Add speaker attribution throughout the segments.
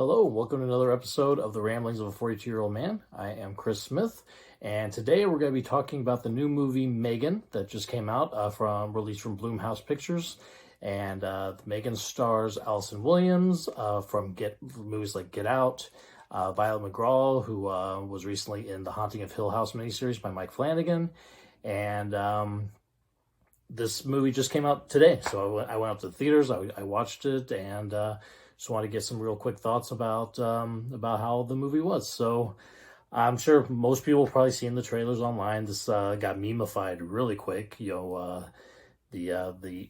Speaker 1: Hello, welcome to another episode of the Ramblings of a 42-Year-Old Man. I am Chris Smith, and today we're going to be talking about the new movie M3GHAN that just came out, released from Blumhouse Pictures. And M3GHAN stars Allison Williams from movies like Get Out, Violet McGraw, who was recently in the Haunting of Hill House miniseries by Mike Flanagan, and this movie just came out today, so I went out to the theaters. I watched it, and just want to get some real quick thoughts about how the movie was. So I'm sure most people have probably seen the trailers online. This got meme-ified really quick. The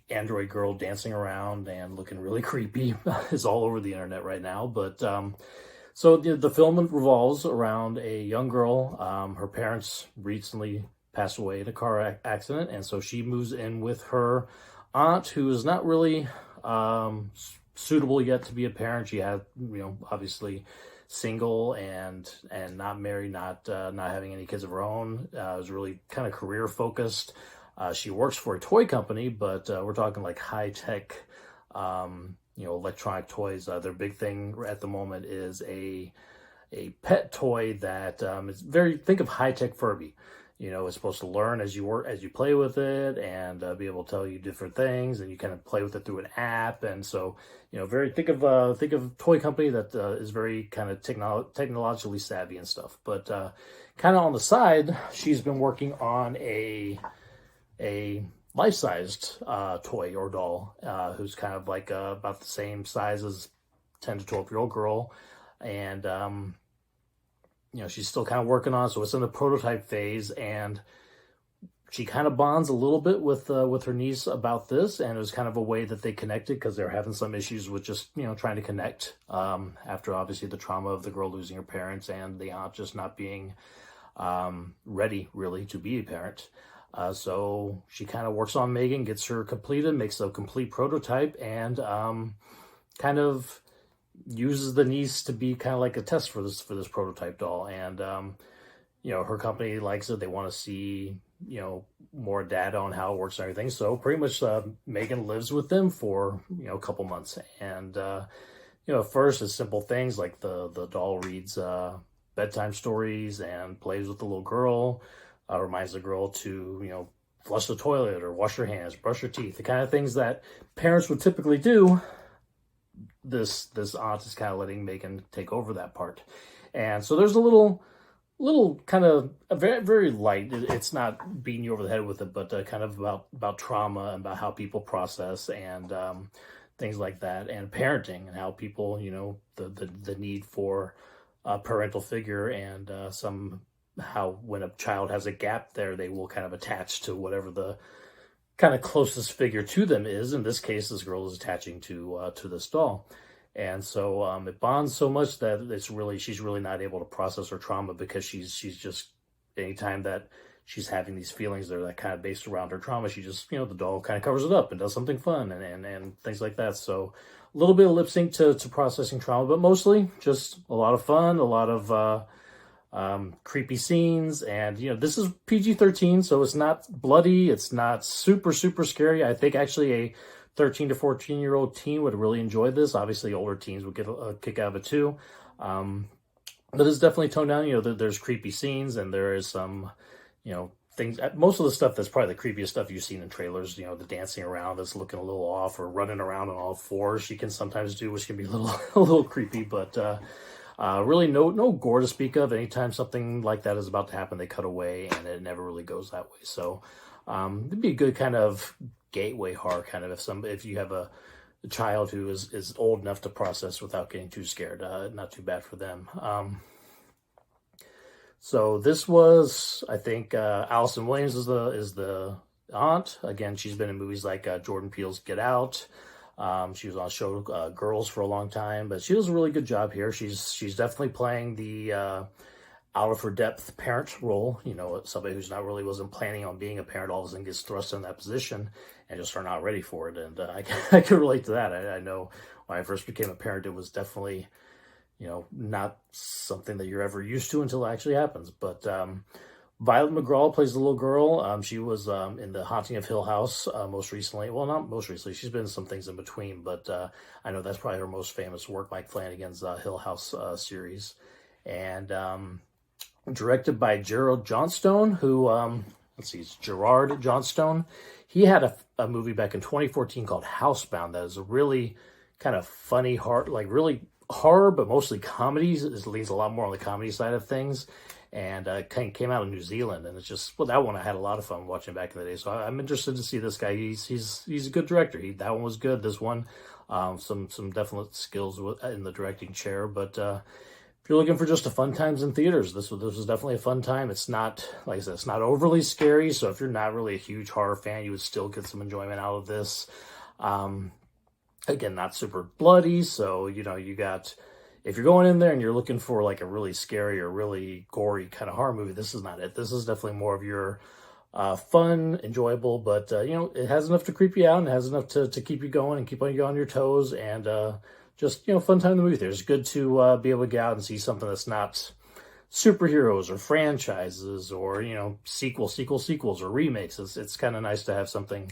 Speaker 1: android girl dancing around and looking really creepy is all over the internet right now. But so the film revolves around a young girl. Her parents recently passed away in a car accident, and so she moves in with her aunt, who is not really suitable yet to be a parent. She had, obviously single and not married, not having any kids of her own. Was really kind of career focused. She works for a toy company, but we're talking like high tech, electronic toys. Their big thing at the moment is a pet toy that is think of high tech Furby. It's supposed to learn as you play with it, and be able to tell you different things, and you kind of play with it through an app. And so, think of a toy company that is very kind of technologically savvy and stuff. But kind of on the side, she's been working on a life-sized toy or doll, who's kind of like about the same size as 10 to 12-year-old girl, and she's still kind of working on it, so it's in the prototype phase, and she kind of bonds a little bit with her niece about this, and it was kind of a way that they connected, because they're having some issues with just, trying to connect after obviously the trauma of the girl losing her parents and the aunt just not being ready really to be a parent. So she kind of works on M3GHAN, gets her completed, makes a complete prototype, and kind of uses the niece to be kind of like a test for this prototype doll. And her company likes it. They want to see more data on how it works and everything. So pretty much M3GHAN lives with them for a couple months. And at first it's simple things like the doll reads bedtime stories and plays with the little girl, reminds the girl to flush the toilet or wash her hands, brush her teeth, the kind of things that parents would typically do. This aunt is kind of letting M3GHAN take over that part. And so there's a little kind of a very, very light, it's not beating you over the head with it, but kind of about trauma and about how people process and things like that, and parenting, and how people, the need for a parental figure, and how when a child has a gap there, they will kind of attach to whatever the kind of closest figure to them is. In this case, this girl is attaching to this doll. And so it bonds so much that she's really not able to process her trauma, because she's just, anytime that she's having these feelings that are that kind of based around her trauma, she just, the doll kind of covers it up and does something fun and things like that. So a little bit of lip sync to processing trauma, but mostly just a lot of fun, a lot of creepy scenes. And this is PG-13, so it's not bloody, it's not super scary. I think actually a 13 to 14-year-old teen would really enjoy this. Obviously older teens would get a kick out of it too, but it's definitely toned down. There's creepy scenes, and there is some things. Most of the stuff that's probably the creepiest stuff you've seen in trailers, the dancing around that's looking a little off, or running around on all fours she can sometimes do, which can be a little creepy. But really no gore to speak of. Anytime something like that is about to happen, they cut away, and it never really goes that way. So it'd be a good kind of gateway horror, kind of if you have a child who is old enough to process without getting too scared. Not too bad for them. So this was, I think, Allison Williams is the aunt. Again, she's been in movies like Jordan Peele's Get Out. She was on the show Girls for a long time, but she does a really good job here. She's definitely playing the out of her depth parent role. Somebody who's wasn't planning on being a parent, all of a sudden gets thrust in that position and just are not ready for it. And I can relate to that. I know when I first became a parent, it was definitely not something that you're ever used to until it actually happens. But Violet McGraw plays the little girl. She was in The Haunting of Hill House most recently. Well, not most recently. She's been in some things in between, but I know that's probably her most famous work, Mike Flanagan's Hill House series. And directed by Gerald Johnstone, who, let's see, it's Gerard Johnstone. He had a movie back in 2014 called Housebound that is a really kind of funny, really horror, but mostly comedies. It leans a lot more on the comedy side of things. And came out of New Zealand, and it's just, well, that one I had a lot of fun watching back in the day. So I'm interested to see this guy. He's a good director. That one was good. This one, some definite skills in the directing chair. But if you're looking for just a fun times in theaters, this was definitely a fun time. It's not, like I said, it's not overly scary. So if you're not really a huge horror fan, you would still get some enjoyment out of this. Again, not super bloody. So you got. If you're going in there and you're looking for like a really scary or really gory kind of horror movie, this is not it. This is definitely more of your fun, enjoyable, but it has enough to creep you out and it has enough to keep you going and keep you on your toes, and just fun time in the movie theater. It's good to be able to get out and see something that's not superheroes or franchises or sequels or remakes. It's kind of nice to have something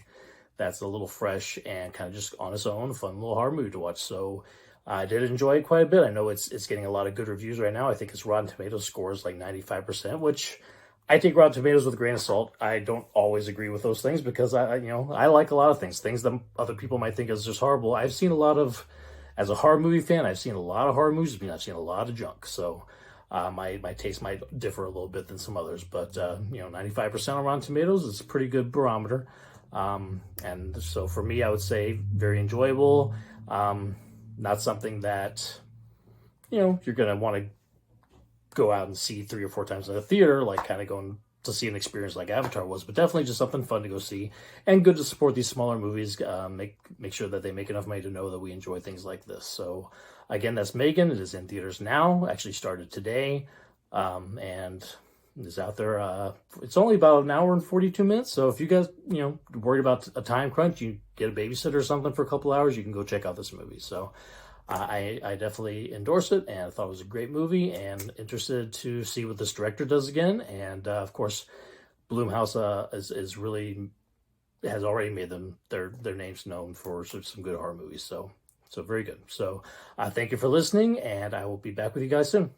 Speaker 1: that's a little fresh and kind of just on its own, fun little horror movie to watch. So I did enjoy it quite a bit. I know it's getting a lot of good reviews right now. I think its Rotten Tomatoes score is like 95%, which I take Rotten Tomatoes with a grain of salt. I don't always agree with those things because I like a lot of things that other people might think is just horrible. I've seen a lot of, as a horror movie fan, I've seen a lot of horror movies. I've seen a lot of junk. So my taste might differ a little bit than some others, but 95% on Rotten Tomatoes is a pretty good barometer. And so for me, I would say very enjoyable. Not something that, you're going to want to go out and see 3 or 4 times in the theater, like kind of going to see an experience like Avatar was, but definitely just something fun to go see and good to support these smaller movies. Make sure that they make enough money to know that we enjoy things like this. So again, that's M3GHAN. It is in theaters now, actually started today, and is out there. It's only about an hour and 42 minutes. So if you guys, worried about a time crunch, you get a babysitter or something for a couple hours, you can go check out this movie. So I definitely endorse it, and I thought it was a great movie, and interested to see what this director does again. And of course, Blumhouse has already made their names known for some good horror movies. So very good. So thank you for listening, and I will be back with you guys soon.